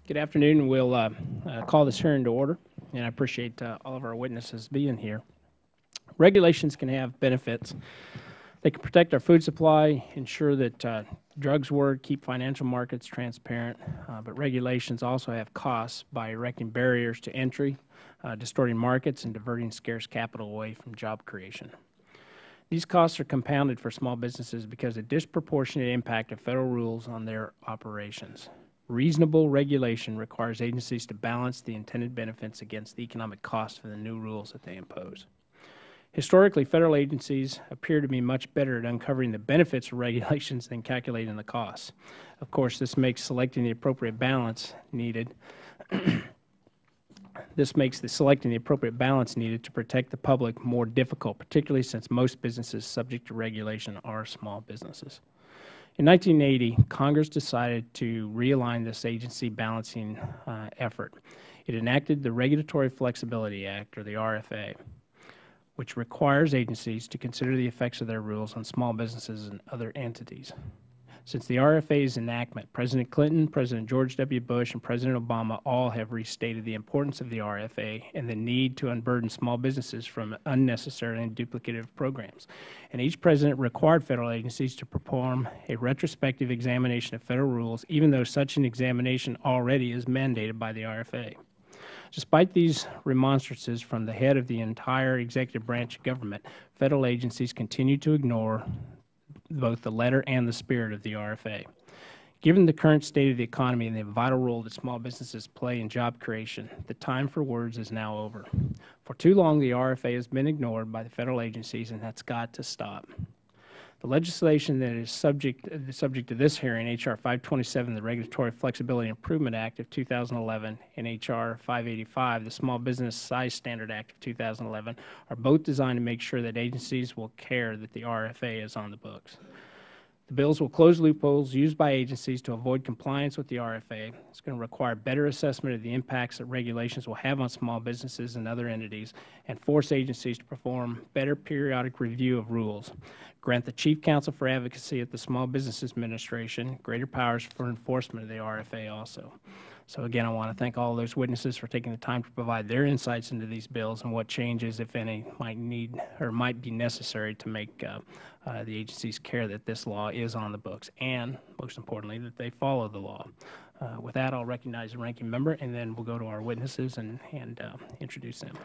Good afternoon. We'll call this hearing to order, and I appreciate all of our witnesses being here. Regulations can have benefits. They can protect our food supply, ensure that drugs work, keep financial markets transparent, but regulations also have costs by erecting barriers to entry, distorting markets, and diverting scarce capital away from job creation. These costs are compounded for small businesses because of the disproportionate impact of federal rules on their operations. Reasonable regulation requires agencies to balance the intended benefits against the economic costs of the new rules that they impose. Historically, federal agencies appear to be much better at uncovering the benefits of regulations than calculating the costs. Of course, this makes selecting the appropriate balance needed to protect the public more difficult, particularly since most businesses subject to regulation are small businesses. In 1980, Congress decided to realign this agency balancing effort. It enacted the Regulatory Flexibility Act, or the RFA, which requires agencies to consider the effects of their rules on small businesses and other entities. Since the RFA's enactment, President Clinton, President George W. Bush, and President Obama all have restated the importance of the RFA and the need to unburden small businesses from unnecessary and duplicative programs. And each president required federal agencies to perform a retrospective examination of federal rules, even though such an examination already is mandated by the RFA. Despite these remonstrances from the head of the entire executive branch of government, federal agencies continue to ignore both the letter and the spirit of the RFA. Given the current state of the economy and the vital role that small businesses play in job creation, the time for words is now over. For too long, the RFA has been ignored by the federal agencies, and that's got to stop. The legislation that is subject to this hearing, H.R. 527, the Regulatory Flexibility Improvement Act of 2011, and H.R. 585, the Small Business Size Standard Act of 2011, are both designed to make sure that agencies will care that the RFA is on the books. The bills will close loopholes used by agencies to avoid compliance with the RFA. It's going to require better assessment of the impacts that regulations will have on small businesses and other entities, and force agencies to perform better periodic review of rules. Grant the Chief Counsel for Advocacy at the Small Business Administration greater powers for enforcement of the RFA also. So again, I want to thank all those witnesses for taking the time to provide their insights into these bills and what changes, if any, might be necessary to make the agencies care that this law is on the books, and most importantly, that they follow the law. With that, I'll recognize the ranking member, and then we'll go to our witnesses and introduce them.